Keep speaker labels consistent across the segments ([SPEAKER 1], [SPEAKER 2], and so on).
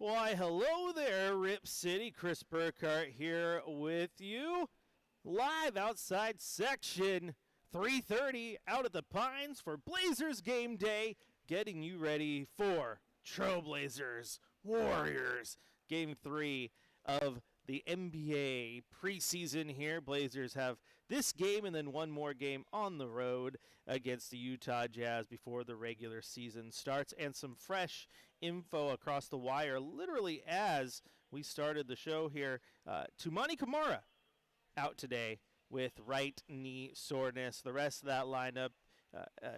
[SPEAKER 1] Why, hello there, Rip City. Chris Burkhardt here with you. Live outside section 330 out at the Pines for Blazers game day, getting you ready for Trailblazers Warriors game 3 of the NBA preseason here. Blazers have this game and then one more game on the road against the Utah Jazz before the regular season starts, and some fresh info across the wire literally as we started the show here. Toumani Camara out today with right knee soreness. The rest of that lineup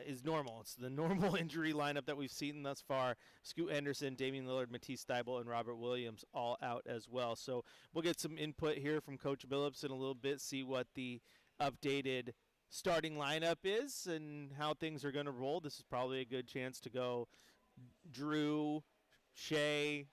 [SPEAKER 1] is normal. It's the normal injury lineup that we've seen thus far. Scoot Henderson, Damian Lillard, Matisse Thybulle, and Robert Williams all out as well. So we'll get some input here from Coach Billups in a little bit, see what the updated starting lineup is and how things are going to roll. This is probably a good chance to go Drew, Shea,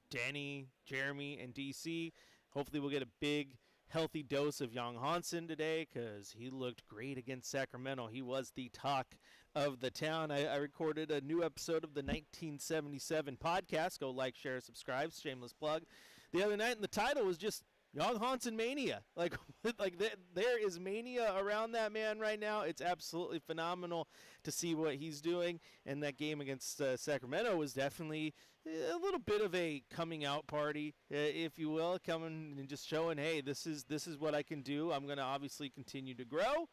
[SPEAKER 1] Danny, Jeremy, and DC. Hopefully we'll get a big healthy dose of Young Hansen today because he looked great against Sacramento. He was the talk of the town. I recorded a new episode of the 1977 podcast. Go like, share, subscribe. Shameless plug. The other night, and the title was just Young Hansen mania. Like there is mania around that man right now. It's absolutely phenomenal to see what he's doing. And that game against Sacramento was definitely a little bit of a coming out party, if you will, coming and just showing, hey, this is what I can do. I'm going to obviously continue to grow,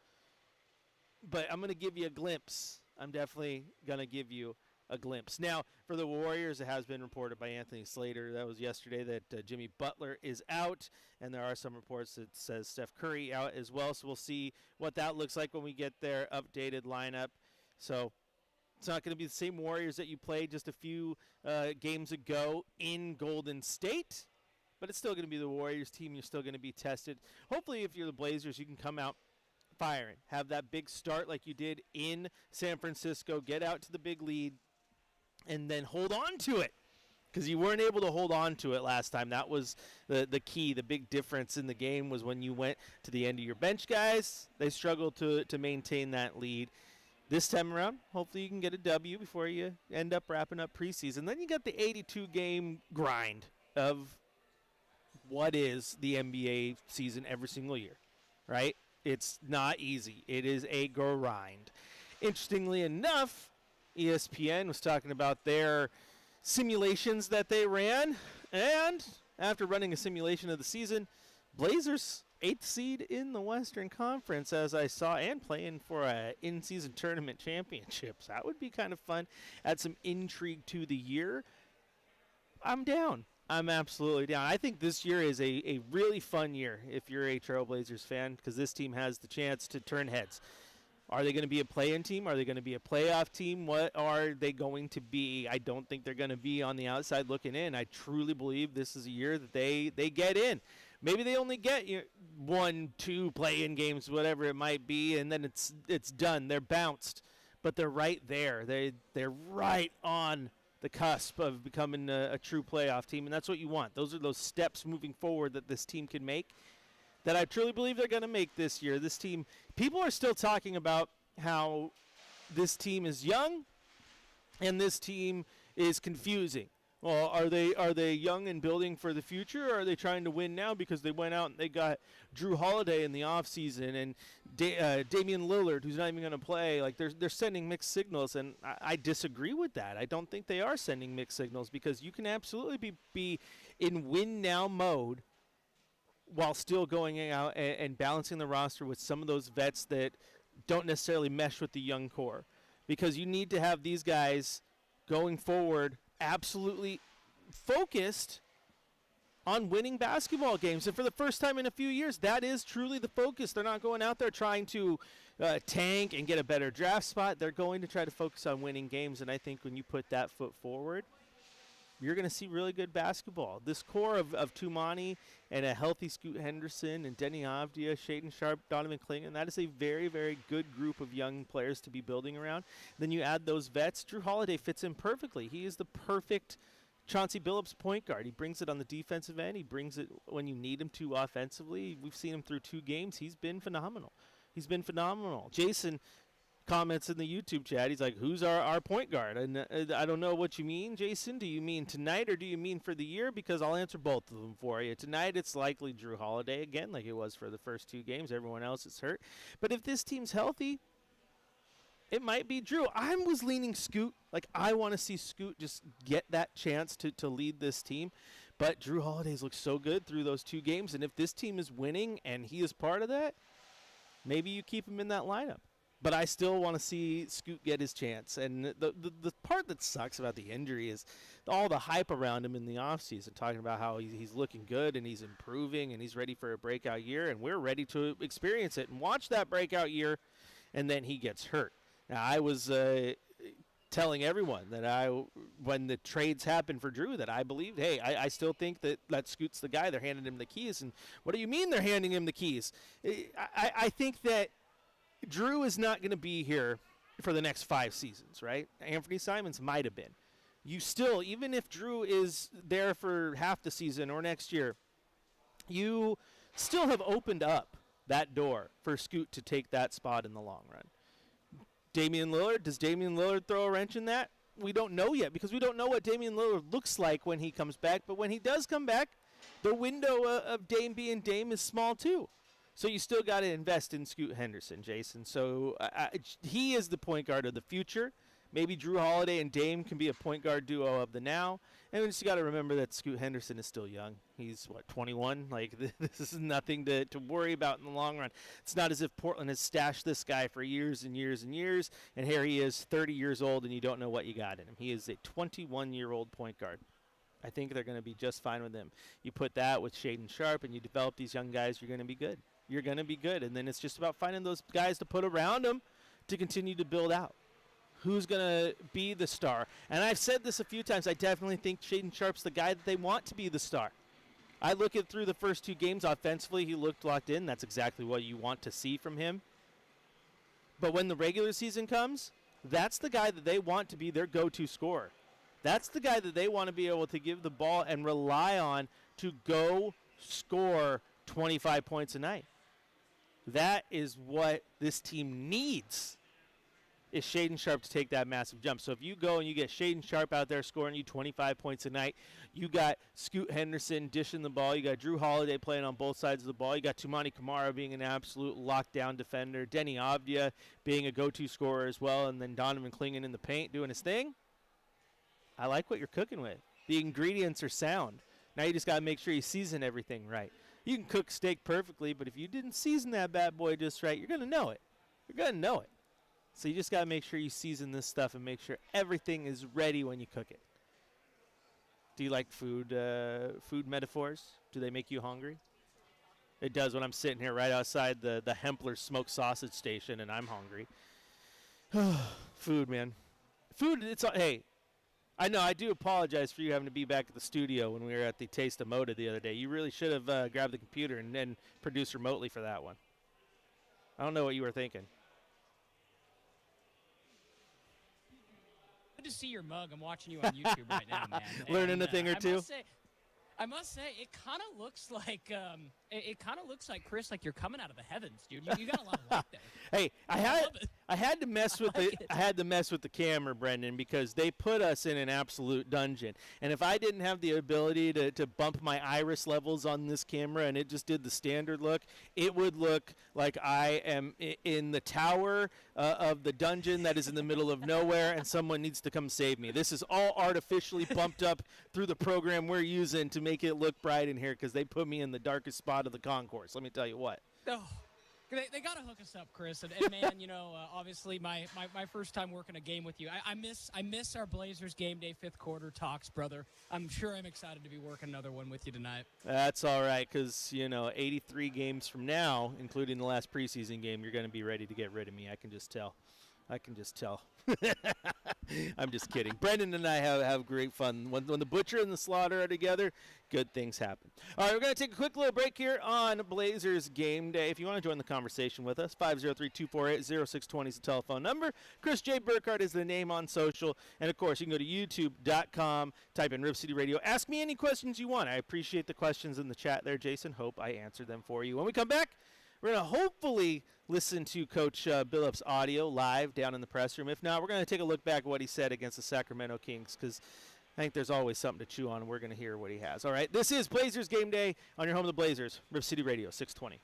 [SPEAKER 1] but I'm going to give you a glimpse. I'm definitely going to give you a glimpse. Now, for the Warriors, it has been reported by Anthony Slater, that was yesterday, that Jimmy Butler is out, and there are some reports that says Steph Curry out as well, so we'll see what that looks like when we get their updated lineup. So it's not going to be the same Warriors that you played just a few games ago in Golden State, but it's still going to be the Warriors team. You're still going to be tested. Hopefully, if you're the Blazers, you can come out firing, have that big start like you did in San Francisco, get out to the big lead, and then hold on to it, because you weren't able to hold on to it last time. That was the key. The big difference in the game was when you went to the end of your bench guys. They struggled to maintain that lead. This time around, hopefully you can get a W before you end up wrapping up preseason. Then you got the 82-game grind of what is the NBA season every single year, right? It's not easy. It is a grind. Interestingly enough, ESPN was talking about their simulations that they ran, and after running a simulation of the season, Blazers 8th seed in the Western Conference, as I saw, and playing for a in-season tournament championships. That would be kind of fun. Add some intrigue to the year. I'm down. I'm absolutely down. I think this year is a really fun year if you're a Trailblazers fan, because this team has the chance to turn heads. Are they going to be a play-in team? Are they going to be a playoff team? What are they going to be? I don't think they're going to be on the outside looking in. I truly believe this is a year that they get in. Maybe they only get 1, 2 play-in games, whatever it might be, and then it's done. They're bounced. But they're right there. They're right on the cusp of becoming a true playoff team, and that's what you want. Those are those steps moving forward that this team can make, that I truly believe they're going to make this year. This team, people are still talking about how this team is young and this team is confusing. Well, are they young and building for the future, or are they trying to win now because they went out and they got Drew Holiday in the offseason and Damian Lillard, who's not even going to play? Like they're sending mixed signals, and I disagree with that. I don't think they are sending mixed signals, because you can absolutely be in win now mode while still going out and balancing the roster with some of those vets that don't necessarily mesh with the young core, because you need to have these guys going forward absolutely focused on winning basketball games. And for the first time in a few years, that is truly the focus. They're not going out there trying to tank and get a better draft spot. They're going to try to focus on winning games, and I think when you put that foot forward, you're going to see really good basketball. This core of Toumani and a healthy Scoot Henderson and Denny Avdia, Shaedon Sharpe, Donovan Clingan, that is a very, very good group of young players to be building around. Then you add those vets. Drew Holiday fits in perfectly. He is the perfect Chauncey Billups point guard. He brings it on the defensive end. He brings it when you need him to offensively. We've seen him through 2 games. He's been phenomenal. Jason comments in the YouTube chat. He's like, who's our point guard? And I don't know what you mean, Jason. Do you mean tonight or do you mean for the year? Because I'll answer both of them for you. Tonight, it's likely Drew Holiday again, like it was for the first 2 games. Everyone else is hurt. But if this team's healthy, it might be Drew. I was leaning Scoot. Like, I want to see Scoot just get that chance to lead this team. But Drew Holiday's looked so good through those 2 games. And if this team is winning and he is part of that, maybe you keep him in that lineup. But I still want to see Scoot get his chance. And the part that sucks about the injury is all the hype around him in the offseason, talking about how he's looking good and he's improving and he's ready for a breakout year. And we're ready to experience it and watch that breakout year, and then he gets hurt. Now, I was telling everyone that when the trades happened for Drew, that I believed, hey, I still think that Scoot's the guy. They're handing him the keys. And what do you mean they're handing him the keys? I think that Drew is not going to be here for the next 5 seasons, right? Anthony Simons might have been. You still, even if Drew is there for half the season or next year, you still have opened up that door for Scoot to take that spot in the long run. Damian Lillard, does Damian Lillard throw a wrench in that? We don't know yet because we don't know what Damian Lillard looks like when he comes back. But when he does come back, the window of Dame being Dame is small too. So you still got to invest in Scoot Henderson, Jason. So he is the point guard of the future. Maybe Drew Holiday and Dame can be a point guard duo of the now. And we just got to remember that Scoot Henderson is still young. He's, 21? Like, this is nothing to worry about in the long run. It's not as if Portland has stashed this guy for years and years and years, and here he is, 30 years old, and you don't know what you got in him. He is a 21-year-old point guard. I think they're going to be just fine with him. You put that with Shaedon Sharpe, and you develop these young guys, you're going to be good. You're going to be good. And then it's just about finding those guys to put around him to continue to build out. Who's going to be the star? And I've said this a few times. I definitely think Shaedon Sharpe's the guy that they want to be the star. I look at through the first 2 games offensively, he looked locked in. That's exactly what you want to see from him. But when the regular season comes, that's the guy that they want to be their go-to scorer. That's the guy that they want to be able to give the ball and rely on to go score 25 points a night. That is what this team needs, is Shaedon Sharpe to take that massive jump. So if you go and you get Shaedon Sharpe out there scoring you 25 points a night, you got Scoot Henderson dishing the ball, you got Drew Holiday playing on both sides of the ball, you got Toumani Camara being an absolute lockdown defender, Denny Avdia being a go-to scorer as well, and then Donovan Clingan in the paint doing his thing. I like what you're cooking with. The ingredients are sound. Now you just got to make sure you season everything right. You can cook steak perfectly, but if you didn't season that bad boy just right, you're going to know it. You're going to know it. So you just got to make sure you season this stuff and make sure everything is ready when you cook it. Do you like food metaphors? Do they make you hungry? It does when I'm sitting here right outside the Hempler smoked sausage station and I'm hungry. Food, man. Food, hey, I know, I do apologize for you having to be back at the studio when we were at the Taste of Moda the other day. You really should have grabbed the computer and then produced remotely for that one. I don't know what you were thinking.
[SPEAKER 2] Good to see your mug. I'm watching you on YouTube right now, man.
[SPEAKER 1] Learning a thing or two.
[SPEAKER 2] I must say, it kind of looks like Chris, like you're coming out of the heavens, dude. You got a lot of luck there.
[SPEAKER 1] Hey, I had to mess with the camera, Brendan, because they put us in an absolute dungeon. And if I didn't have the ability to bump my iris levels on this camera and it just did the standard look, it would look like I am in the tower of the dungeon that is in the middle of nowhere and someone needs to come save me. This is all artificially bumped up through the program we're using to make it look bright in here because they put me in the darkest spot of the concourse. Let me tell you what.
[SPEAKER 2] Oh. They got to hook us up, Chris. And man, obviously my first time working a game with you. I miss our Blazers game day 5th quarter talks, brother. I'm sure I'm excited to be working another one with you tonight.
[SPEAKER 1] That's all right because, 83 games from now, including the last preseason game, you're going to be ready to get rid of me. I can just tell. I'm just kidding. Brendan and I have great fun. When the Butcher and the Slaughter are together, good things happen. All right, we're going to take a quick little break here on Blazers Game Day. If you want to join the conversation with us, 503-248-0620 is the telephone number. Chris J. Burkhardt is the name on social. And, of course, you can go to youtube.com, type in Rip City Radio. Ask me any questions you want. I appreciate the questions in the chat there, Jason. Hope I answered them for you. When we come back, We're going to hopefully listen to Coach Billups' audio live down in the press room. If not, we're going to take a look back at what he said against the Sacramento Kings because I think there's always something to chew on. We're going to hear what he has. All right, this is Blazers Game Day on your home of the Blazers, Rip City Radio 620.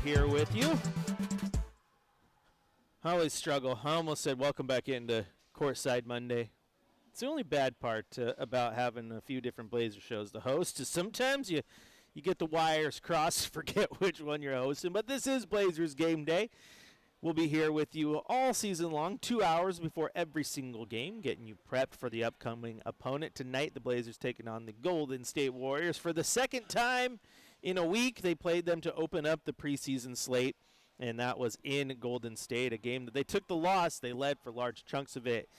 [SPEAKER 1] here with you. I always struggle. I almost said welcome back into Courtside Monday. It's the only bad part about having a few different Blazer shows to host is sometimes you get the wires crossed, forget which one you're hosting. But this is Blazers Game Day. We'll be here with you all season long, 2 hours before every single game, getting you prepped for the upcoming opponent. Tonight, the Blazers taking on the Golden State Warriors. For the second time in a week, they played them to open up the preseason slate, and that was in Golden State, a game that they took the loss. They led for large chunks of it,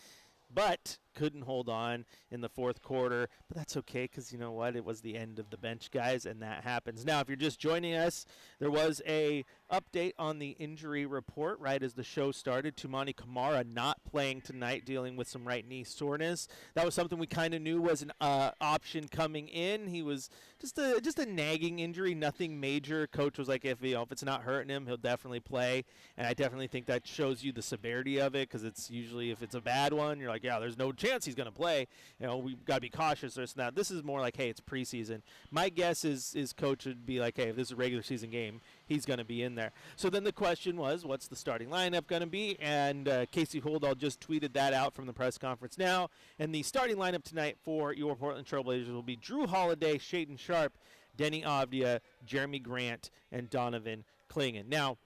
[SPEAKER 1] but couldn't hold on in the fourth quarter. But that's okay, because you know what? It was the end of the bench, guys, and that happens. Now, if you're just joining us, there was a update on the injury report right as the show started. Toumani Camara not playing tonight, dealing with some right knee soreness. That was something we kind of knew was an option coming in. He was just a nagging injury, nothing major. Coach was like, if it's not hurting him, he'll definitely play. And I definitely think that shows you the severity of it, because it's usually, if it's a bad one, you're like, yeah, there's no chance he's going to play. We've got to be cautious. This and that. This is more like, hey, it's preseason. My guess is coach would be like, hey, if this is a regular season game, he's going to be in there. So then the question was, what's the starting lineup going to be? And Casey Holdahl just tweeted that out from the press conference now. And the starting lineup tonight for your Portland Trailblazers will be Drew Holiday, Shaedon Sharpe, Denny Avdia, Jeremy Grant, and Donovan Clingan. Now,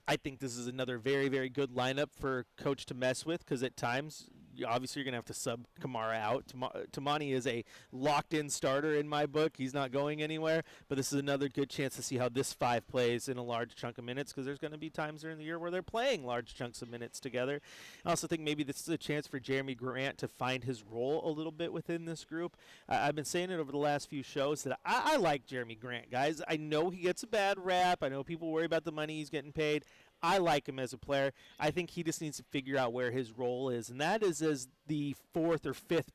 [SPEAKER 1] I think this is another very, very good lineup for coach to mess with, because at times, obviously, you're going to have to sub Camara out. Toumani is a locked-in starter in my book. He's not going anywhere, but this is another good chance to see how this five plays in a large chunk of minutes, because there's going to be times during the year where they're playing large chunks of minutes together. I also think maybe this is a chance for Jeremy Grant to find his role a little bit within this group. I've been saying it over the last few shows that I like Jeremy Grant, guys. I know he gets a bad rap. I know people worry about the money he's getting paid. I like him as a player. I think he just needs to figure out where his role is, and that is as the fourth or fifth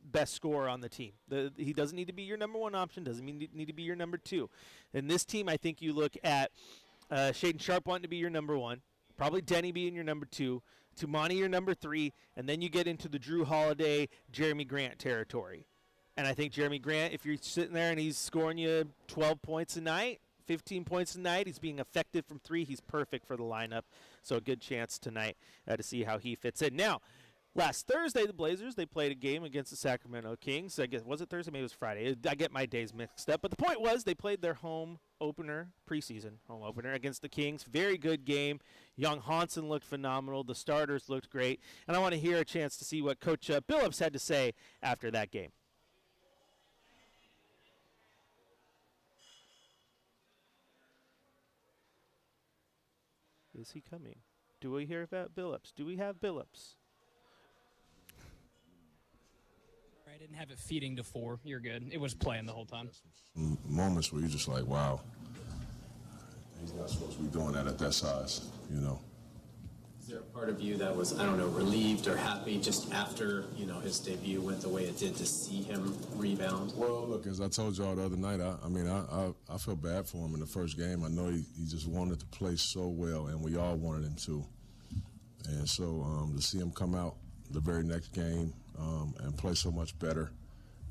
[SPEAKER 1] best scorer on the team. He doesn't need to be your number one option, doesn't need to be your number two. In this team, I think you look at Shaedon Sharpe wanting to be your number one, probably Denny being your number two, Toumani your number three, and then you get into the Drew Holiday, Jeremy Grant territory. And I think Jeremy Grant, if you're sitting there and he's scoring you 12 points a night, 15 points a night, he's being effective from three, he's perfect for the lineup. So a good chance tonight to see how he fits in. Now, last Thursday, the Blazers, they played a game against the Sacramento Kings. I guess, was it Thursday? Maybe it was Friday. I get my days mixed up. But the point was, they played their home opener, preseason home opener against the Kings. Very good game. Young Hansen looked phenomenal. The starters looked great. And I want to hear a chance to see what Coach Billups had to say after that game. Is he coming? Do we hear about Billups? Do we have Billups?
[SPEAKER 2] I didn't have it feeding to 4. You're good. It was playing the whole time.
[SPEAKER 3] Moments where you're just like, wow, he's not supposed to be doing that at that size,
[SPEAKER 4] Is there a part of you that was, I don't know, relieved or happy just after, his debut went the way it did to see him rebound?
[SPEAKER 3] Well, look, as I told y'all the other night, I felt bad for him in the first game. I know he just wanted to play so well, and we all wanted him to. And so to see him come out the very next game and play so much better,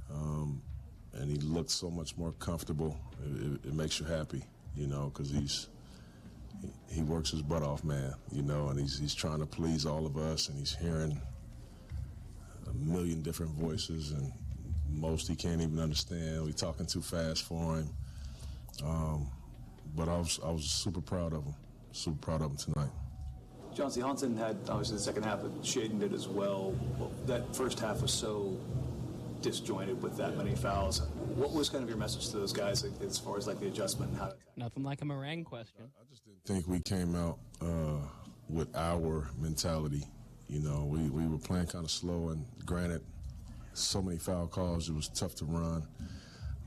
[SPEAKER 3] and he looked so much more comfortable, it makes you happy, because he works his butt off, man, and he's trying to please all of us, and he's hearing a million different voices, and most he can't even understand. We're talking too fast for him. But I was super proud of him tonight.
[SPEAKER 5] John C. Hansen had, obviously, the second half, but Shaedon did as well. That first half was so disjointed with that many fouls. What was kind of your message to those guys as far as like the adjustment and how to...
[SPEAKER 2] Nothing like a meringue question.
[SPEAKER 3] I just didn't think we came out with our mentality. We were playing kind of slow, and granted, so many foul calls, it was tough to run.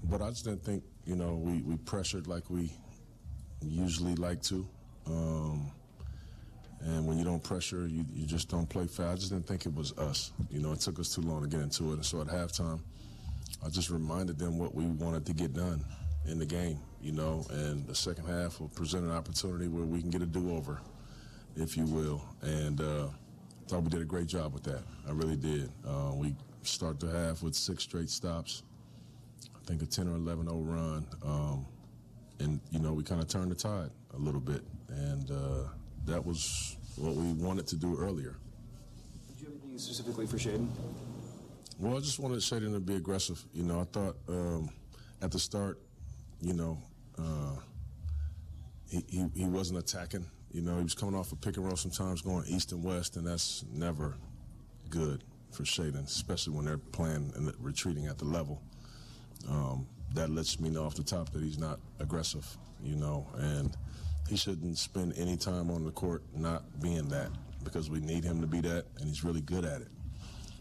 [SPEAKER 3] But I just didn't think, we pressured like we usually like to. And when you don't pressure, you just don't play fair. I just didn't think it was us. It took us too long to get into it. And so at halftime, I just reminded them what we wanted to get done in the game, and the second half will present an opportunity where we can get a do-over, if you will. And thought we did a great job with that. I really did. We started the half with 6 straight stops, I think a 10 or 11-0 run. we kind of turned the tide a little bit, and that was what we wanted to do earlier.
[SPEAKER 5] Did you have anything specifically for Shaden?
[SPEAKER 3] Well, I just wanted Shaden to be aggressive. I thought at the start, he wasn't attacking. He was coming off a pick and roll sometimes going east and west, and that's never good for Shaden, especially when they're playing and retreating at the level. That lets me know off the top that he's not aggressive, and he shouldn't spend any time on the court not being that, because we need him to be that, and he's really good at it.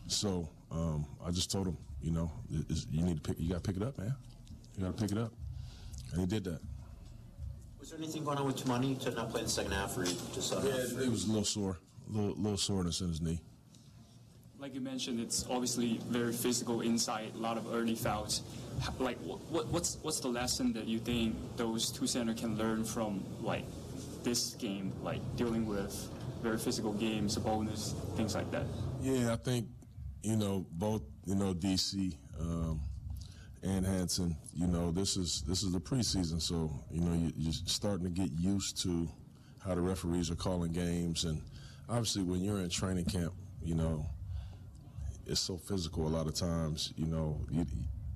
[SPEAKER 3] So I just told him, you got to pick it up, man. You got to pick it up, and he did that.
[SPEAKER 6] Was there anything going on with Tumani to not play in the second half, or just?
[SPEAKER 3] Yeah, he was a little sore, little soreness in his knee.
[SPEAKER 7] Like you mentioned, it's obviously very physical inside, a lot of early fouls. Like, what's the lesson that you think those two centers can learn from, like, this game, like dealing with very physical games, bonus, things like that?
[SPEAKER 3] Yeah, I think, both, DC and Hansen, this is the preseason, so, you're starting to get used to how the referees are calling games. And obviously when you're in training camp, it's so physical a lot of times,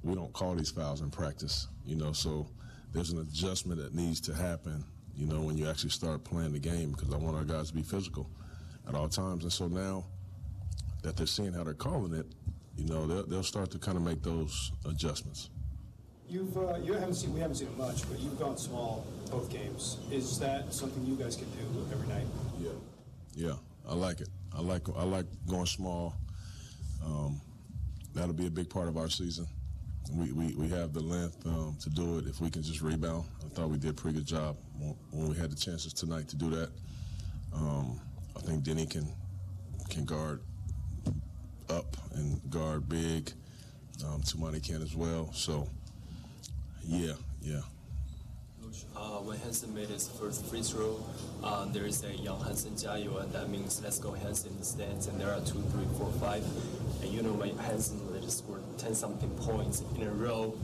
[SPEAKER 3] we don't call these fouls in practice, so there's an adjustment that needs to happen, when you actually start playing the game, because I want our guys to be physical at all times. And so now that they're seeing how they're calling it, they'll start to kind of make those adjustments.
[SPEAKER 8] We haven't seen it much, but you've gone small both games. Is that something you guys can do every night?
[SPEAKER 3] Yeah, I like it. I like going small. That'll be a big part of our season. We have the length to do it if we can just rebound. I thought we did a pretty good job when we had the chances tonight to do that. I think Denny can guard up and guard big. Tumani can as well. So, yeah.
[SPEAKER 4] When Hansen made his first free throw, there is a young Hansen Jiayu, and that means let's go Hansen in the stands, and there are 2, 3, 4, 5. And when Hansen just scored 10-something points in a row,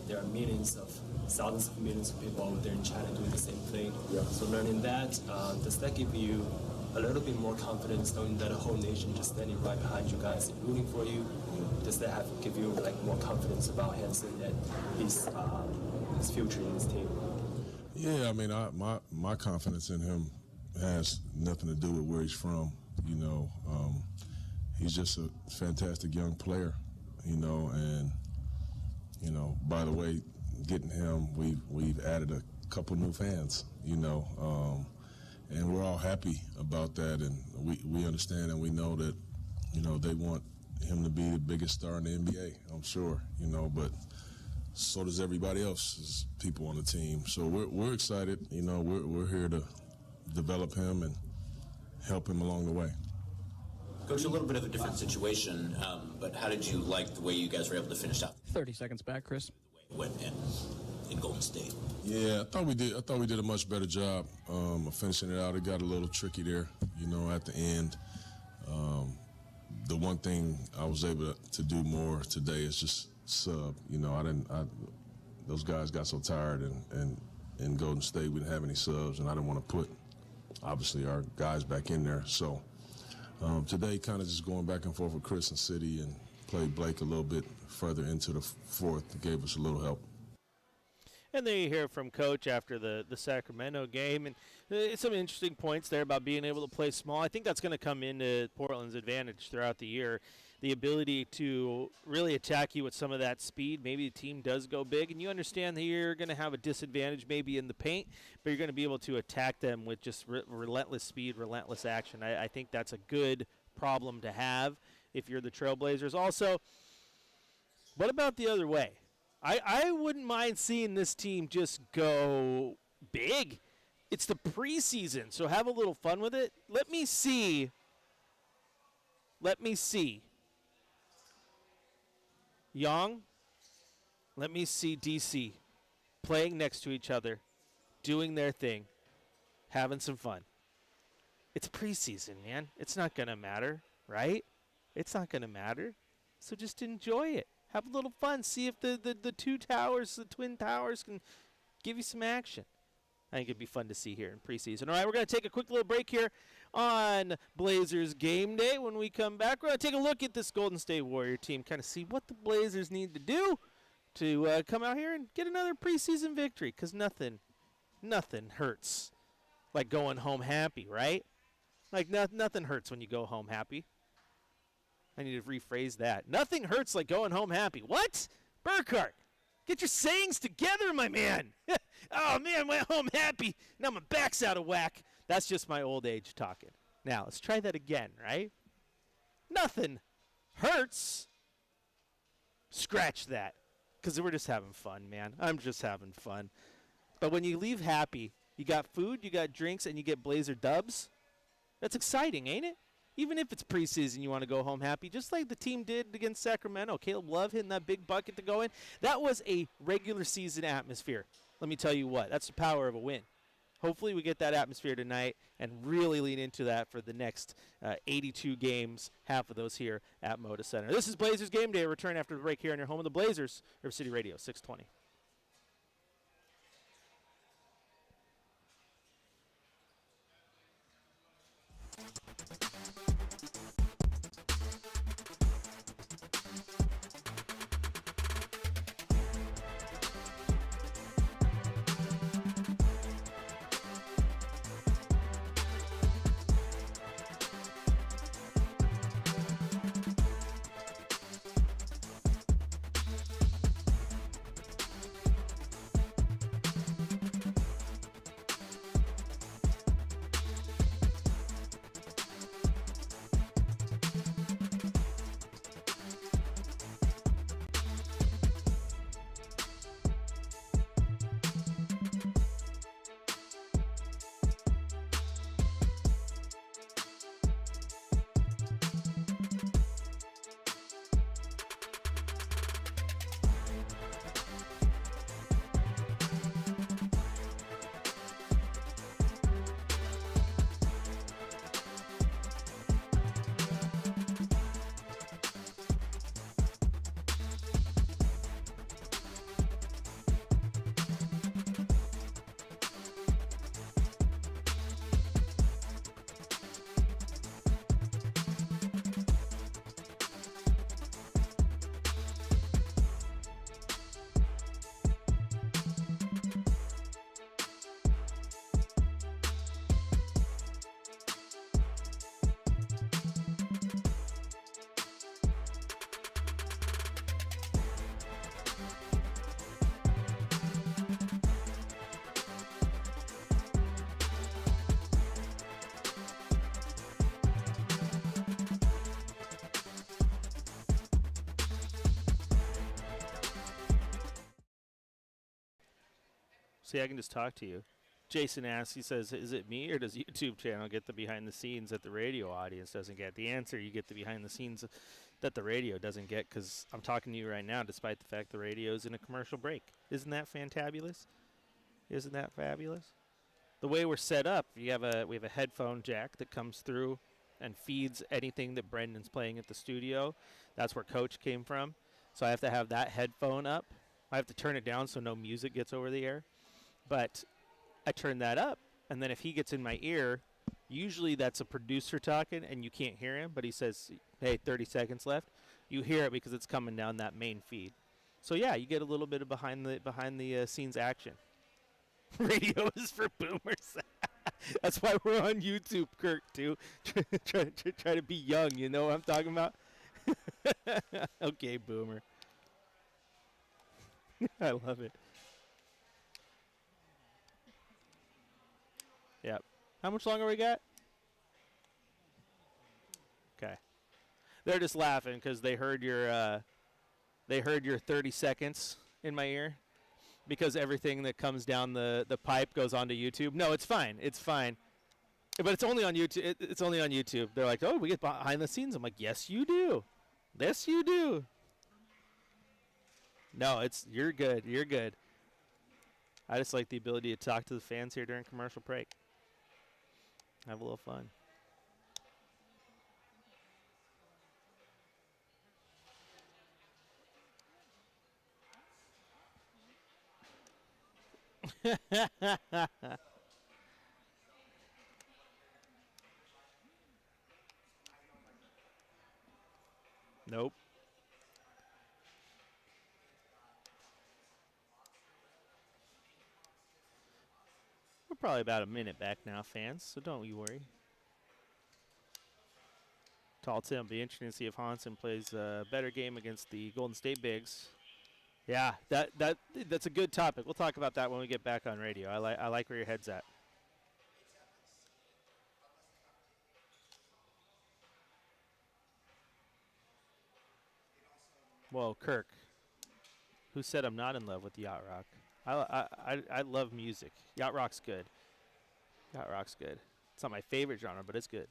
[SPEAKER 4] there are thousands of millions of people over there in China doing the same thing. Yeah. So learning that, does that give you a little bit more confidence knowing that a whole nation just standing right behind you guys and rooting for you? Does that give you more confidence about Hansen and his future in this team?
[SPEAKER 3] Yeah, I mean, my confidence in him has nothing to do with where he's from. He's just a fantastic young player, and by the way, getting him, we've added a couple new fans, and we're all happy about that, and we understand and we know that, they want him to be the biggest star in the NBA, I'm sure, but so does everybody else, people on the team. So we're excited, we're here to develop him and help him along the way.
[SPEAKER 6] Coach, a little bit of a different situation, but how did you like the way you guys were able to finish out
[SPEAKER 2] 30 seconds back, Chris.
[SPEAKER 6] in Golden State?
[SPEAKER 3] Yeah, I thought we did a much better job of finishing it out. It got a little tricky there, at the end. The one thing I was able to do more today is just sub. Those guys got so tired, and in Golden State we didn't have any subs, and I didn't want to put obviously our guys back in there. So today, kind of just going back and forth with Chris and City, and played Blake a little bit further into the fourth, gave us a little help.
[SPEAKER 1] And then you hear from Coach after the Sacramento game, and some interesting points there about being able to play small. I think that's going to come into Portland's advantage throughout the year, the ability to really attack you with some of that speed. Maybe the team does go big, and you understand that you're going to have a disadvantage maybe in the paint, but you're going to be able to attack them with just relentless speed, relentless action. I think that's a good problem to have if you're the Trailblazers. Also, what about the other way? I wouldn't mind seeing this team just go big. It's the preseason, so have a little fun with it. Let me see Young, let me see DC playing next to each other, doing their thing, having some fun. It's preseason, man. It's not going to matter, right? It's not going to matter. So just enjoy it. Have a little fun. See if the two towers, the Twin Towers, can give you some action. I think it'd be fun to see here in preseason. All right, we're going to take a quick little break here on Blazers Game Day. When we come back, we're going to take a look at this Golden State Warrior team, kind of see what the Blazers need to do to come out here and get another preseason victory, because nothing hurts like going home happy, right? Like nothing hurts when you go home happy. I need to rephrase that. Nothing hurts like going home happy. What? Burkhardt, get your sayings together, my man. Oh, man, went home happy. Now my back's out of whack. That's just my old age talking. Now, let's try that again, right? Nothing hurts. Scratch that, because we're just having fun, man. I'm just having fun. But when you leave happy, you got food, you got drinks, and you get Blazer dubs. That's exciting, ain't it? Even if it's preseason, you want to go home happy, just like the team did against Sacramento. Caleb Love hitting that big bucket to go in. That was a regular season atmosphere. Let me tell you what, that's the power of a win. Hopefully we get that atmosphere tonight and really lean into that for the next 82 games, half of those here at Moda Center. This is Blazers Game Day. Return after the break here on your home of the Blazers, River City Radio, 620. See, I can just talk to you. Jason asks, he says, is it me or does YouTube channel get the behind the scenes that the radio audience doesn't get? The answer, you get the behind the scenes that the radio doesn't get, because I'm talking to you right now despite the fact the radio is in a commercial break. Isn't that fantabulous? Isn't that fabulous? The way we're set up, we have a headphone jack that comes through and feeds anything that Brendan's playing at the studio. That's where Coach came from. So I have to have that headphone up. I have to turn it down so no music gets over the air. But I turn that up, and then if he gets in my ear, usually that's a producer talking, and you can't hear him, but he says, hey, 30 seconds left. You hear it because it's coming down that main feed. So, yeah, you get a little bit of behind the scenes action. Radio is for boomers. That's why we're on YouTube, Kirk, too. Try to be young, you know what I'm talking about? Okay, boomer. I love it. Yep. How much longer we got? Okay. They're just laughing because they heard your 30 seconds in my ear, because everything that comes down the pipe goes onto YouTube. No, it's fine. It's fine. But it's only on YouTube. It's only on YouTube. They're like, oh, we get behind the scenes. I'm like, yes, you do. Yes, you do. No, you're good. You're good. I just like the ability to talk to the fans here during commercial break. Have a little fun. Nope. We're probably about a minute back now, fans, so don't you worry. Tall Tim, be interesting to see if Hansen plays a better game against the Golden State Bigs. Yeah, that's a good topic. We'll talk about that when we get back on radio. I like where your head's at. Whoa, Kirk. Who said I'm not in love with yacht rock? I love music. Yacht rock's good. Yacht rock's good. It's not my favorite genre, but it's good.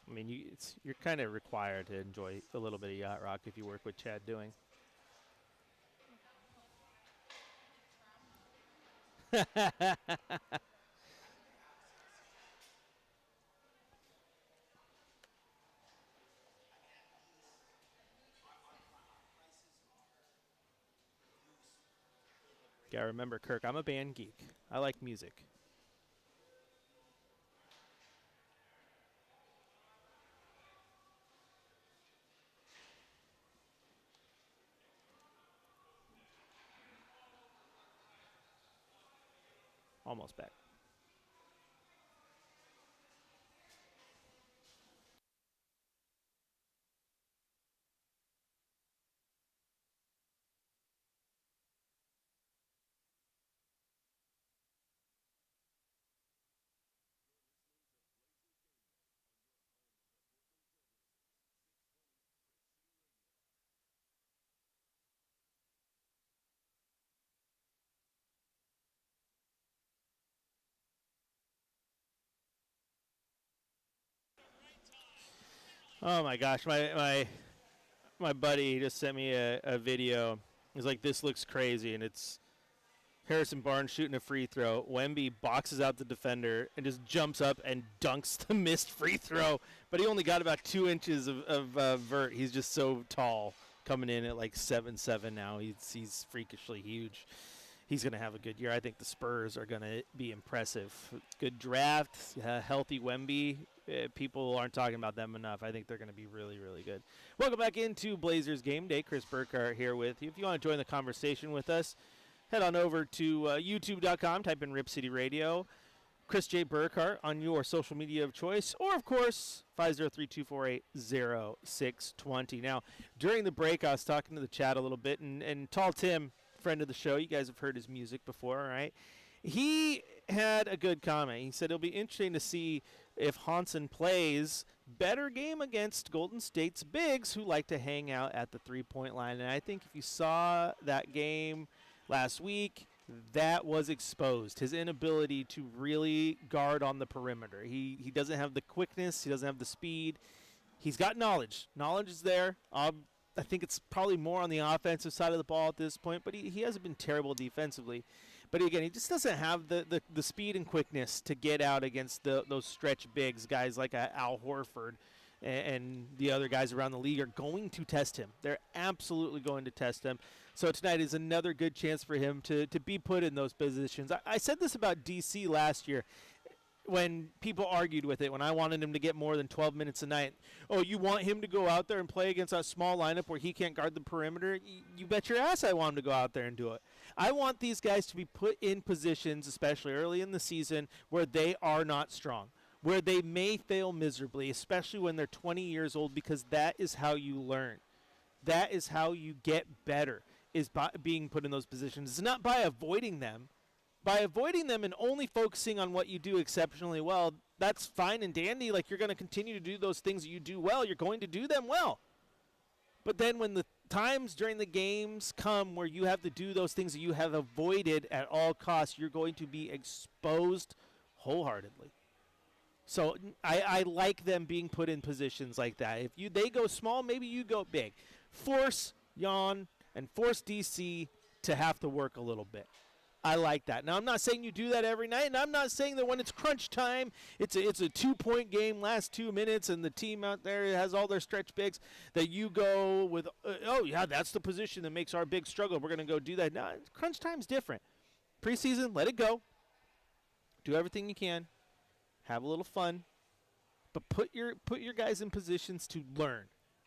[SPEAKER 1] I mean, you're kind of required to enjoy a little bit of yacht rock if you work with Chad Doing. Gotta remember, Kirk, I'm a band geek. I like music. Almost back. Oh my gosh, my buddy just sent me a video. He's like, this looks crazy, and it's Harrison Barnes shooting a free throw. Wemby boxes out the defender and just jumps up and dunks the missed free throw. But he only got about 2 inches of vert. He's just so tall, coming in at like 7'7" now. He's freakishly huge. He's going to have a good year. I think the Spurs are going to be impressive. Good draft, healthy Wemby. People aren't talking about them enough. I think they're going to be really, really good. Welcome back into Blazers Game Day. Chris Burkhardt here with you. If you want to join the conversation with us, head on over to youtube.com, type in Rip City Radio. Chris J. Burkhardt on your social media of choice, or, of course, 503-248-0620. Now, during the break, I was talking to the chat a little bit, and Tall Tim, friend of the show, you guys have heard his music before, right? He had a good comment. He said it'll be interesting to see if Hansen plays better game against Golden State's bigs who like to hang out at the three-point line. And I think if you saw that game last week, that was exposed. His inability to really guard on the perimeter. He doesn't have the quickness. He doesn't have the speed. He's got knowledge. Knowledge is there. I think it's probably more on the offensive side of the ball at this point, but he hasn't been terrible defensively. But again, he just doesn't have the speed and quickness to get out against those stretch bigs. Guys like Al Horford and the other guys around the league are going to test him. They're absolutely going to test him. So tonight is another good chance for him to be put in those positions. I said this about DC last year when people argued with it, when I wanted him to get more than 12 minutes a night. Oh, you want him to go out there and play against that small lineup where he can't guard the perimeter? You bet your ass I want him to go out there and do it. I want these guys to be put in positions, especially early in the season, where they are not strong, where they may fail miserably, especially when they're 20 years old, because that is how you learn. That is how you get better, is by being put in those positions. It's not by avoiding them. By avoiding them and only focusing on what you do exceptionally well, that's fine and dandy. Like, you're going to continue to do those things that you do well. You're going to do them well. But then when the times during the games come where you have to do those things that you have avoided at all costs, you're going to be exposed wholeheartedly. So I like them being put in positions like that. If they go small, maybe you go big. Force Jan and force DC to have to work a little bit. I like that. Now, I'm not saying you do that every night, and I'm not saying that when it's crunch time, it's a 2-point game, last 2 minutes, and the team out there has all their stretch bigs, that you go with, oh, yeah, that's the position that makes our big struggle. We're going to go do that. No, crunch time's different. Preseason, let it go. Do everything you can. Have a little fun. But put your guys in positions to learn.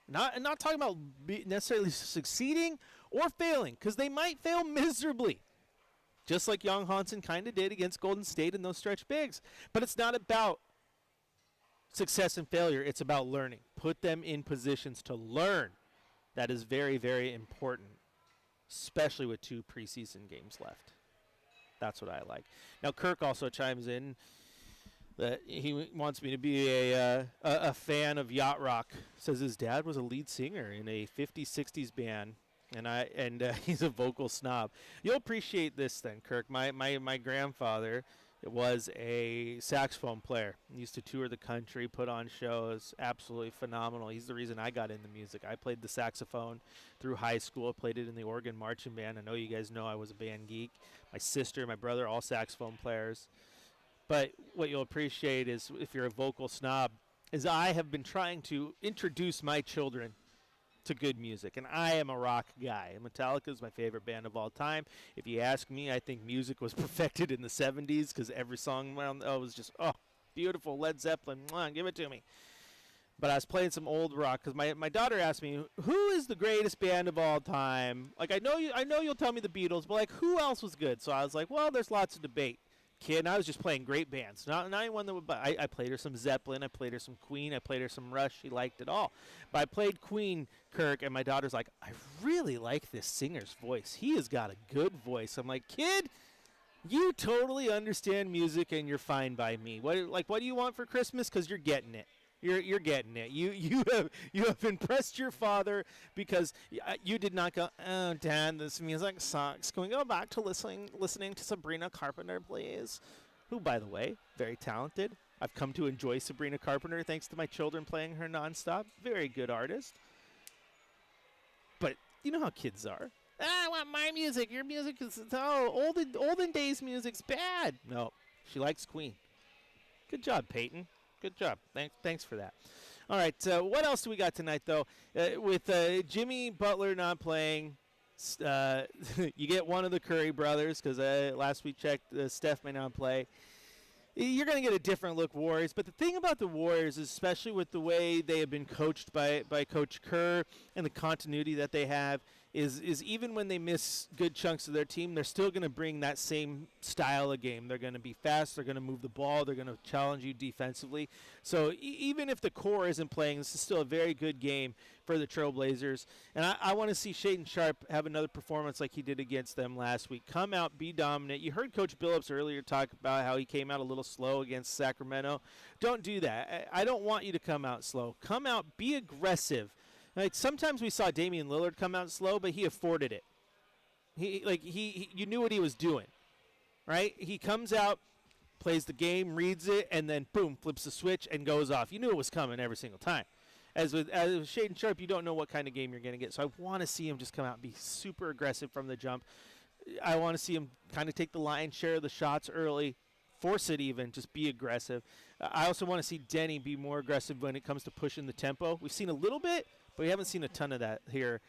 [SPEAKER 1] Not talking about necessarily succeeding or failing, because they might fail miserably. Just like Young Hansen kind of did against Golden State in those stretch bigs. But it's not about success and failure. It's about learning. Put them in positions to learn. That is very, very important, especially with 2 preseason games left. That's what I like. Now, Kirk also chimes in that he wants me to be a fan of yacht rock. Says his dad was a lead singer in a 50s, 60s band. And he's a vocal snob. You'll appreciate this then, Kirk. My grandfather was a saxophone player. He used to tour the country, put on shows. Absolutely phenomenal. He's the reason I got into music. I played the saxophone through high school. Played it in the Oregon marching band. I know you guys know I was a band geek. My sister, my brother, all saxophone players. But what you'll appreciate is, if you're a vocal snob, is I have been trying to introduce my children to good music, and I am a rock guy. Metallica is my favorite band of all time. If you ask me, I think music was perfected in the 70s, because every song was just, beautiful. Led Zeppelin, give it to me. But I was playing some old rock, because my daughter asked me, who is the greatest band of all time? Like, I know you'll tell me the Beatles, but like, who else was good? So I was like, well, there's lots of debate. Kid, and I was just playing great bands. Not anyone that would. I played her some Zeppelin. I played her some Queen. I played her some Rush. She liked it all. But I played Queen, Kirk, and my daughter's like, I really like this singer's voice. He has got a good voice. I'm like, kid, you totally understand music, and you're fine by me. What do you want for Christmas? Because you're getting it. You're getting it. You have impressed your father, because you did not go, oh, Dad, this music sucks. Can we go back to listening to Sabrina Carpenter, please? Who, by the way, very talented. I've come to enjoy Sabrina Carpenter thanks to my children playing her nonstop. Very good artist. But you know how kids are. I want my music. Your music is olden days music's bad. No, she likes Queen. Good job, Peyton. Good job. Thanks for that. All right, what else do we got tonight, though? With Jimmy Butler not playing, you get one of the Curry brothers, because last we checked, Steph may not play. You're going to get a different look Warriors. But the thing about the Warriors, especially with the way they have been coached by Coach Kerr and the continuity that they have, is even when they miss good chunks of their team, they're still going to bring that same style of game. They're going to be fast. They're going to move the ball. They're going to challenge you defensively. So even if the core isn't playing, this is still a very good game for the Trailblazers. And I want to see Shaedon Sharpe have another performance like he did against them last week. Come out, be dominant. You heard Coach Billups earlier talk about how he came out a little slow against Sacramento. Don't do that. I don't want you to come out slow. Come out, be aggressive. Like, sometimes we saw Damian Lillard come out slow, but he afforded it. You knew what he was doing, right? He comes out, plays the game, reads it, and then boom, flips the switch and goes off. You knew it was coming every single time. As with Shaedon Sharpe, you don't know what kind of game you're going to get. So I want to see him just come out and be super aggressive from the jump. I want to see him kind of take the lion's share of the shots early, force it even, just be aggressive. I also want to see Denny be more aggressive when it comes to pushing the tempo. We've seen a little bit, but we haven't seen a ton of that here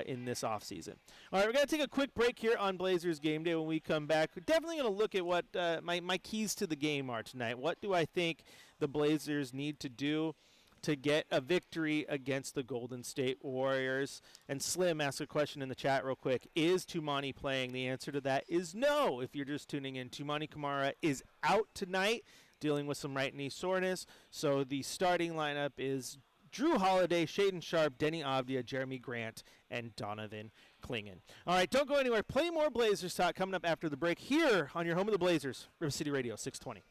[SPEAKER 1] in this offseason. All right, we're going to take a quick break here on Blazers Game Day. When we come back, we're definitely going to look at what my keys to the game are tonight. What do I think the Blazers need to do to get a victory against the Golden State Warriors? And Slim asked a question in the chat real quick. Is Toumani playing? The answer to that is no. If you're just tuning in, Toumani Camara is out tonight, dealing with some right knee soreness. So the starting lineup is Drew Holiday, Shaedon Sharpe, Denny Avdia, Jeremy Grant, and Donovan Clingan. All right, don't go anywhere. Plenty more Blazers talk coming up after the break here on your home of the Blazers, River City Radio 620.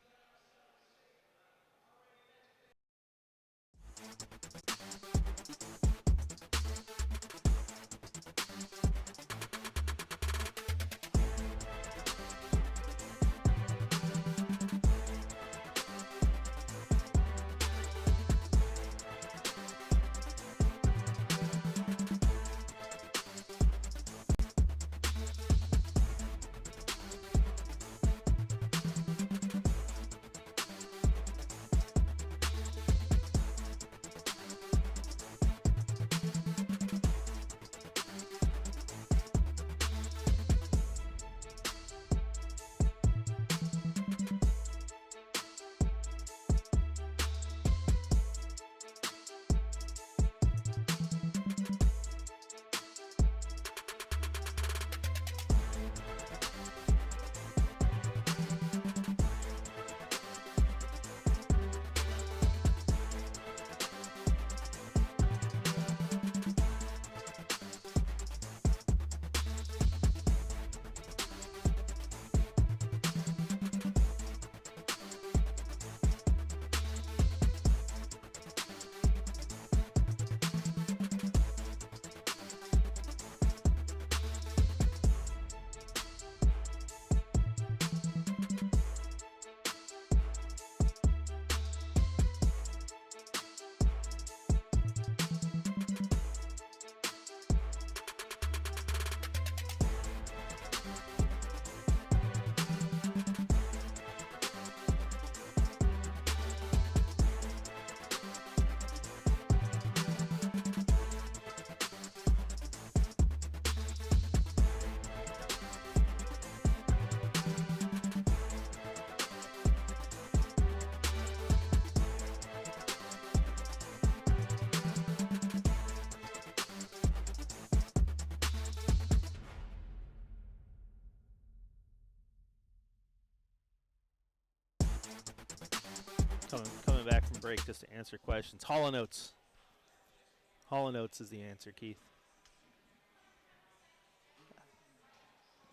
[SPEAKER 1] Coming back from break just to answer questions. Hall & Oates. Hall & Oates is the answer, Keith.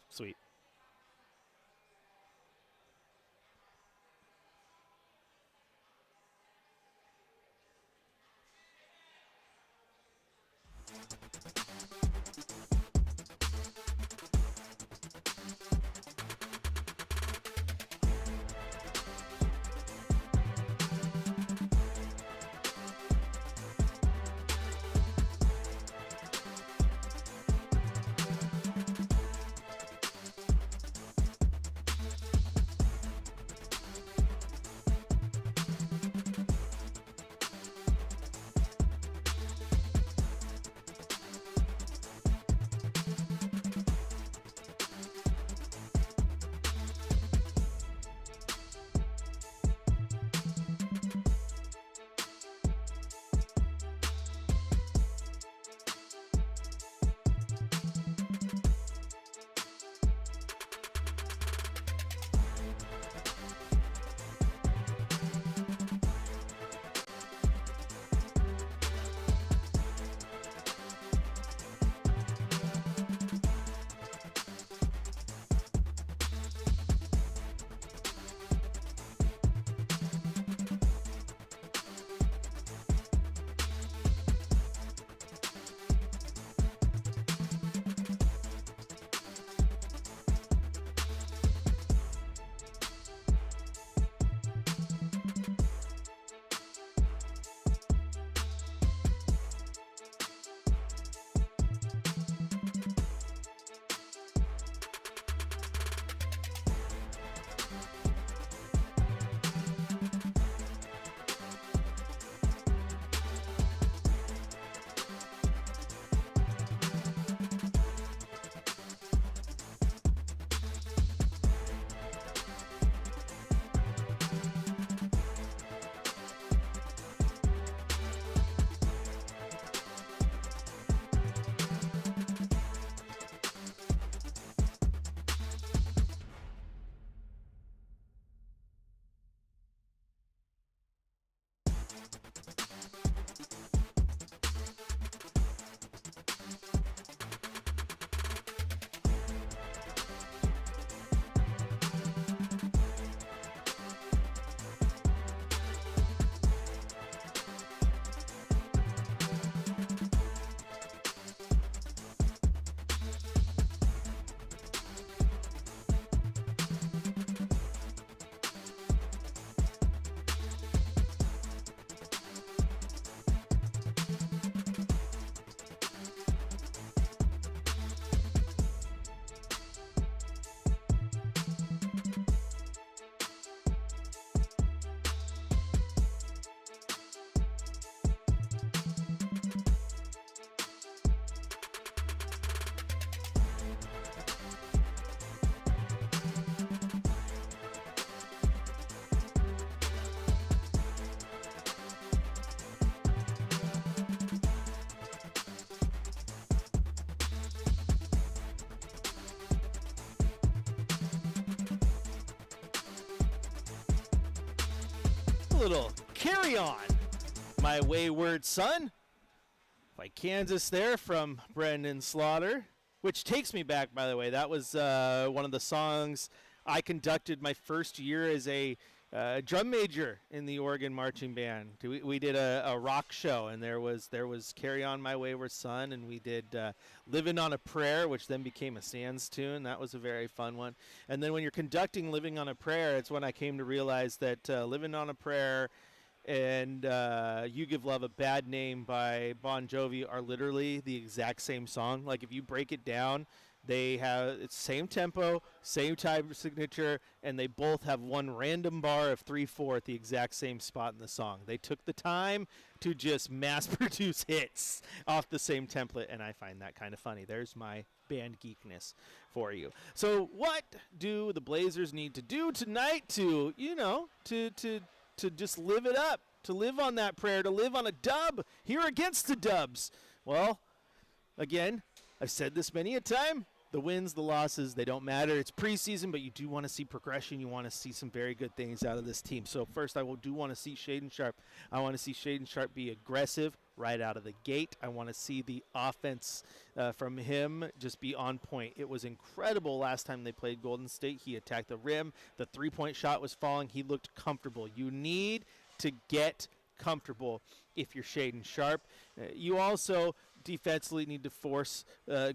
[SPEAKER 1] Sweet. Little Carry On, My Wayward Son by Kansas there from Brendan Slaughter, which takes me back, by the way. That was one of the songs I conducted my first year as a drum major in the Oregon Marching Band. We did a rock show, and there was Carry On My Wayward Son, and we did Living on a Prayer, which then became a Sands tune. That was a very fun one. And then when you're conducting Living on a Prayer, it's when I came to realize that Living on a Prayer and You Give Love a Bad Name by Bon Jovi are literally the exact same song. Like, if you break it down, they have it's same tempo, same time signature, and they both have one random bar of 3/4 at the exact same spot in the song. They took the time to just mass produce hits off the same template, and I find that kind of funny. There's my band geekness for you. So what do the Blazers need to do tonight to, to just live it up, to live on that prayer, to live on a dub here against the Dubs? Well, again, I've said this many a time. The wins, the losses, they don't matter. It's preseason, but you do want to see progression. You want to see some very good things out of this team. So first, do want to see Shaden Sharp. I want to see Shaden Sharp be aggressive right out of the gate. I want to see the offense from him just be on point. It was incredible last time they played Golden State. He attacked the rim. The three-point shot was falling. He looked comfortable. You need to get comfortable if you're Shaden Sharp. You also defensively need to force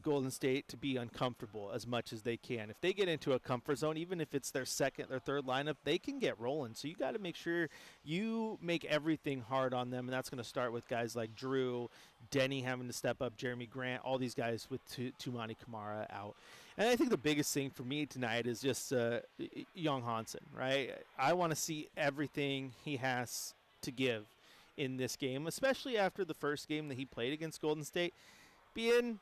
[SPEAKER 1] Golden State to be uncomfortable as much as they can. If they get into a comfort zone, even if it's their second or third lineup, they can get rolling. So you got to make sure you make everything hard on them, and that's going to start with guys like Drew, Denny having to step up, Jeremy Grant, all these guys with Tumani Kamara out. And I think the biggest thing for me tonight is just Young Hansen, right? I want to see everything he has to give in this game, especially after the first game that he played against Golden State being,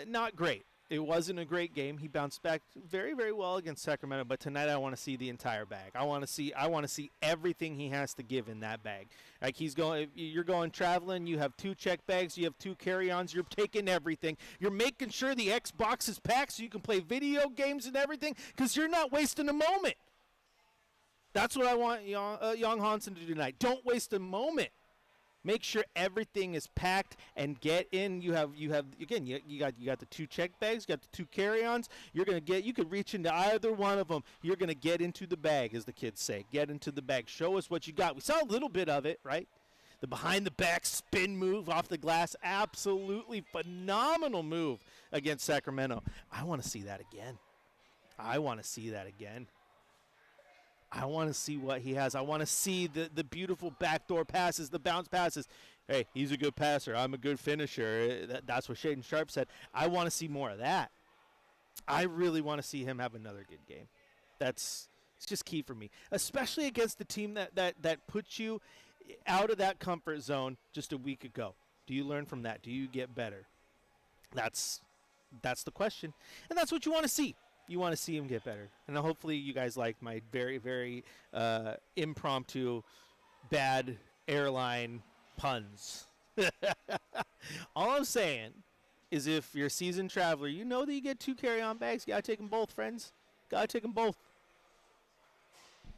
[SPEAKER 1] not great. It wasn't a great game. He bounced back very, very well against Sacramento, but tonight I want to see the entire bag. I want to see everything he has to give in that bag. Like you're going traveling, you have 2 check bags, you have 2 carry-ons, you're taking everything. You're making sure the Xbox is packed so you can play video games and everything because you're not wasting a moment. That's what I want Young Hansen to do tonight. Don't waste a moment. Make sure everything is packed and get in. You got the 2 check bags, you got the 2 carry-ons. You could reach into either one of them. You're gonna get into the bag, as the kids say. Get into the bag. Show us what you got. We saw a little bit of it, right? The behind the back spin move off the glass, absolutely phenomenal move against Sacramento. I want to see that again. I want to see what he has. I want to see the beautiful backdoor passes, the bounce passes. Hey, he's a good passer. I'm a good finisher. That's what Shaden Sharp said. I want to see more of that. I really want to see him have another good game. It's just key for me, especially against the team that puts you out of that comfort zone just a week ago. Do you learn from that? Do you get better? That's the question, and that's what you want to see. You want to see him get better. And hopefully you guys like my very, very impromptu, bad airline puns. All I'm saying is if you're a seasoned traveler, you know that you get 2 carry-on bags. You got to take them both, friends. Got to take them both.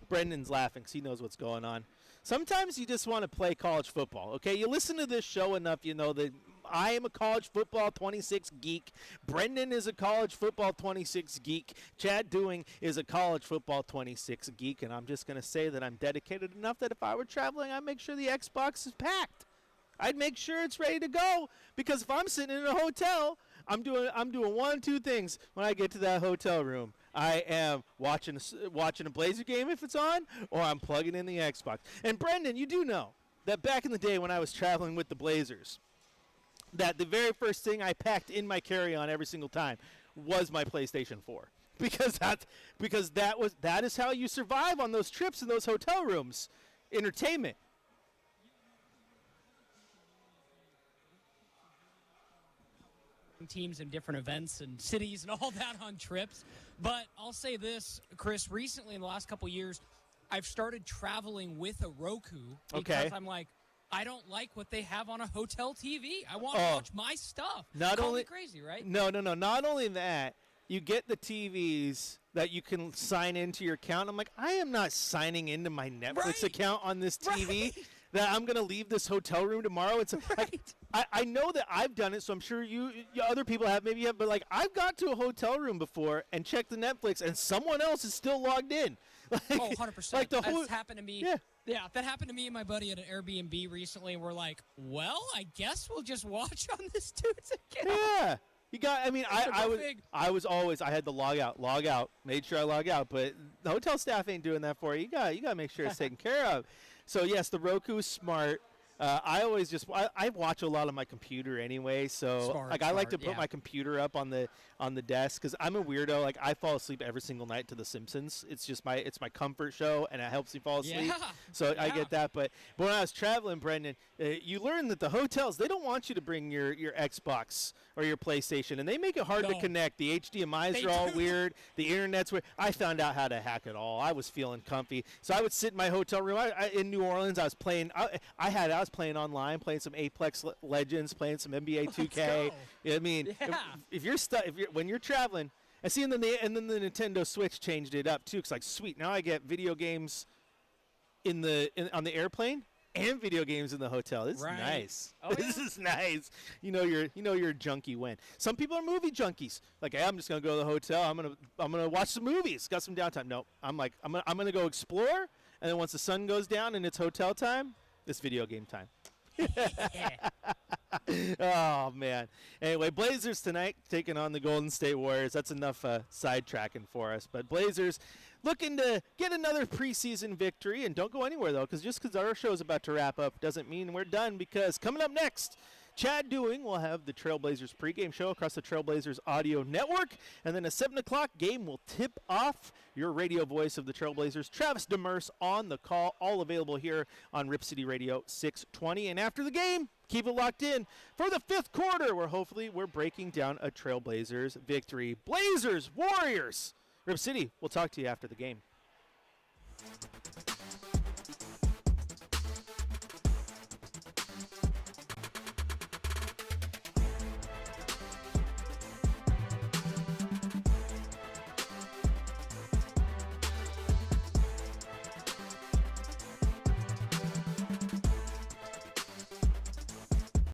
[SPEAKER 1] Brendan's laughing because he knows what's going on. Sometimes you just want to play college football, okay? You listen to this show enough, you know that I am a college football 26 geek. Brendan is a college football 26 geek. Chad Doing is a college football 26 geek. And I'm just going to say that I'm dedicated enough that if I were traveling, I'd make sure the Xbox is packed. I'd make sure it's ready to go. Because if I'm sitting in a hotel, I'm doing 1 of 2 things when I get to that hotel room. I am watching a Blazer game if it's on, or I'm plugging in the Xbox. And Brendan, you do know that back in the day when I was traveling with the Blazers, that the very first thing I packed in my carry-on every single time was my PlayStation 4. Because that is how you survive on those trips in those hotel rooms. Entertainment.
[SPEAKER 2] Teams and different events and cities and all that on trips. But I'll say this, Chris, recently in the last couple years, I've started traveling with a Roku because I'm like, I don't like what they have on a hotel TV. I want to watch my stuff. Call me crazy, right?
[SPEAKER 1] No. Not only that, you get the TVs that you can sign into your account. I'm like, I am not signing into my Netflix account on this TV. Right. That I'm going to leave this hotel room tomorrow. It's I know that I've done it, so I'm sure you other people have, maybe you have, but like I've got to a hotel room before and checked the Netflix, and someone else is still logged in. Like,
[SPEAKER 2] 100%.
[SPEAKER 1] Like
[SPEAKER 2] That's happened to me.
[SPEAKER 1] Yeah,
[SPEAKER 2] that happened to me and my buddy at an Airbnb recently, and we're like, well, I guess we'll just watch on this dude's account. Yeah.
[SPEAKER 1] You got. I mean, I had to log out, made sure I log out, but the hotel staff ain't doing that for you. You got to make sure it's taken care of. So yes, the Roku is smart. I watch a lot on my computer anyway, so I like to put my computer up on the desk because I'm a weirdo. Like I fall asleep every single night to The Simpsons. It's just my comfort show, and it helps me fall asleep. So I get that. But when I was traveling, Brendan, you learn that the hotels, they don't want you to bring your Xbox or your PlayStation, and they make it hard to connect. The HDMIs are all weird. The internet's weird. I found out how to hack it all. I was feeling comfy, so I would sit in my hotel room. In New Orleans, I was playing. I was playing online, playing some Apex Legends, playing some NBA 2K.
[SPEAKER 2] go.
[SPEAKER 1] I mean,
[SPEAKER 2] Yeah.
[SPEAKER 1] if you're when you're traveling, I see, and then the Nintendo Switch changed it up too. It's like, sweet, now I get video games on the airplane and video games in the hotel. This is nice.
[SPEAKER 2] Oh,
[SPEAKER 1] This
[SPEAKER 2] yeah.
[SPEAKER 1] is nice. You know you're a junkie when. Some people are movie junkies. Like, hey, I'm just gonna go to the hotel. I'm gonna watch some movies. Got some downtime. No, I'm gonna go explore. And then once the sun goes down and it's hotel time, it's video game time. Oh, man. Anyway, Blazers tonight taking on the Golden State Warriors. That's enough sidetracking for us. But Blazers looking to get another preseason victory. And don't go anywhere, though, because just because our show is about to wrap up doesn't mean we're done, because coming up next, Chad Dewing will have the Trailblazers pregame show across the Trailblazers audio network. And then a 7 o'clock game will tip off. Your radio voice of the Trailblazers, Travis Demers, on the call. All available here on Rip City Radio 620. And after the game, keep it locked in for the 5th quarter, where hopefully we're breaking down a Trailblazers victory. Blazers, Warriors, Rip City, we'll talk to you after the game.